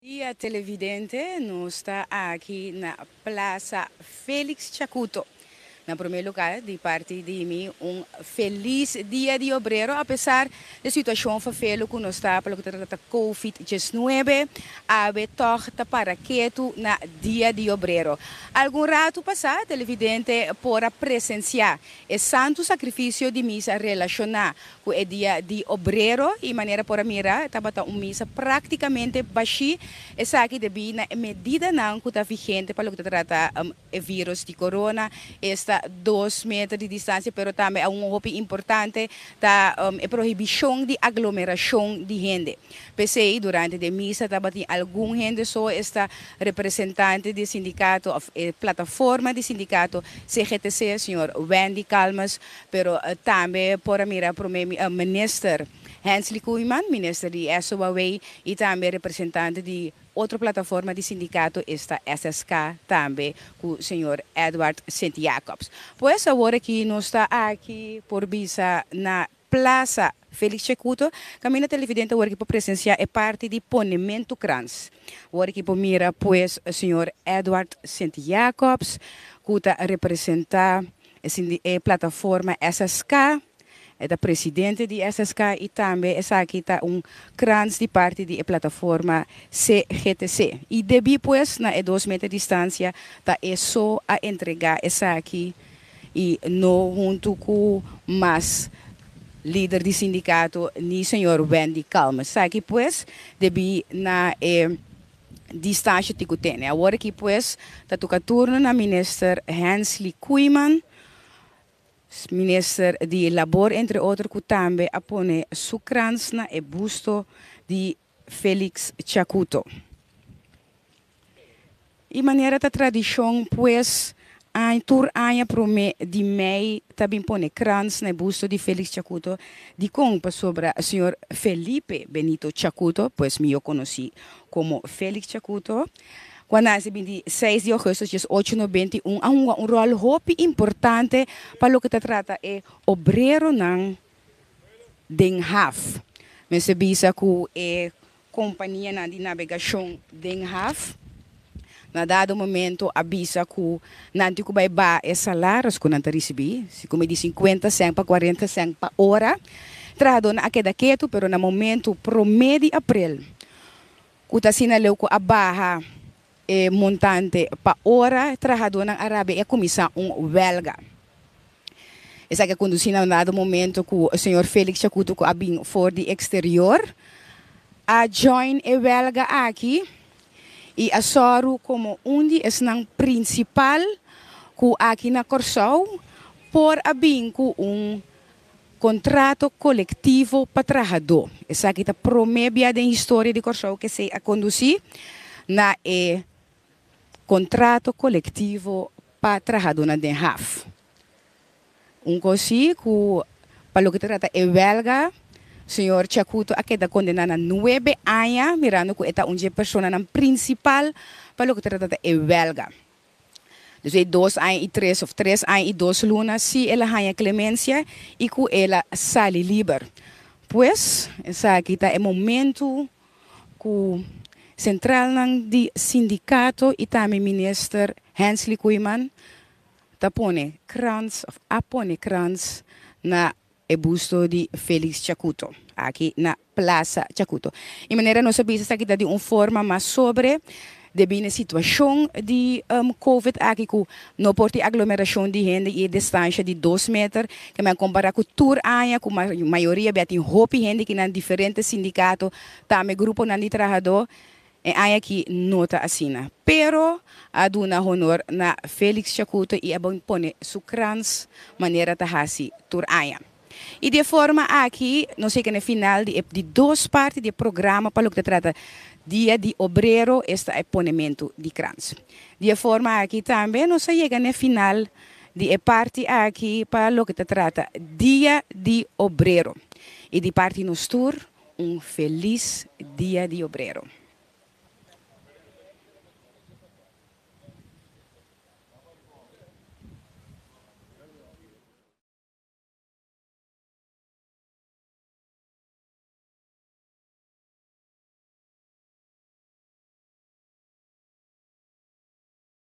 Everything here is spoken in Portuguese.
Dia televidente, nós está aqui na Praça Félix Chacuto. Na primeiro lugar, de parte de mim, feliz dia de obreiro, apesar da situação feio que nós está pelo que trata Covid-19, abe torta para quieto na dia de obreiro. Algum rato passado, televidente para presenciar o santo sacrifício de missa relacionado com o dia de obreiro e maneira para mirar, estava uma missa praticamente baixa, essa aqui devido na medida não que está vigente para o que trata o vírus de corona, esta 2 metros de distância, pero também é hopi importante da proibição de aglomeração de gente. Pensei durante a missa estava algum gente só esta representante do sindicato, plataforma de sindicato CGTC, senhor Wendy Calmas, pero também por mirar para o ministro Hensley Koeman, ministro de SOAW, e também representante de outra plataforma de sindicato, esta SSK, também com o senhor Edward St. Jacobs. Pois agora que nós está aqui por visa na Praça Félix Chacuto, caminho televidente agora que por presenciar é parte de Ponimento Krans. Agora que por mira, pois, o senhor Edward St. Jacobs, que representa a plataforma SSK, é da presidente de SSK e também essa aqui está crans de parte da plataforma CGTC. E debi pues na 2 metros de distância tá é só a entregar essa aqui e não junto com mais líder de sindicato ni senhor Wendy Calma. Essa aqui pues debi na distância que tem. Agora aqui pues tá toca turno na minister Hensley Koeman, ministro de Labor, entre outros, que também apone su crans na e busto de Félix Chacuto. E maneira da tradição, pois, a tur aia prome de mei também pone crans na busto de Félix Chacuto, de compa sobre o senhor Felipe Benito Chacuto, pois me eu conheci como Félix Chacuto. Quando nasce 26 de agosto de 1891, há um rol muito importante para o que se trata é obreiro ng Den Haag. Mas se bisa que é companhia de navegação Den Haag, na dado momento avisa que nanti ko ba é salários que não recebi, se como de 50 cent para 40 cent para hora, trado na aquela quieto, pero na momento promedio de abril, que está sinaleu que a barra montante para hora trabalhador na Arábia é começar huelga. Essa que conduzir no dado momento que o senhor Félix Chacuto que abin for de exterior a join a huelga aqui e a soru como onde é o principal que aqui na Corsau por abin com contrato coletivo para trabalhador. Essa que está promébia da história de Corsau que se a conduzir na contrato coletivo para trabalhador na Den Haag. Coisa que, para o que trata é belga, o senhor Chacuto aqui está condenado a 9 anos, mirando que é uma pessoa principal para o que trata é belga. Dus 2 anos e 3 ou 3 anos e 2 lunas, se ela ganha clemência e que ela sai livre. Pois, essa aqui está é momento que central de sindicato e também minister Hensley Koeman apone crans na busto de Félix Chacuto, aqui na Praça Chacuto. E maneira nós sabemos que está de uma forma mais sobre a situação de Covid aqui que não pode aglomeração de gente e distância de 2 metros, que me comparar com tour aia, com a maioria tem roupa gente que na diferentes sindicatos, também grupo de trabalhador. Aí aqui nota assina. Pero a duna honor na Félix Chacuto e a bom pone su crans maneira ta hasi tur aya. E de forma aqui, não sei que no final de 2 partes do programa para o que trata dia de obreiro, este é ponemento de crans. De forma aqui também, não sei que no final de parte aqui para o que trata dia de obreiro. E de parte nos tur, feliz dia de obreiro.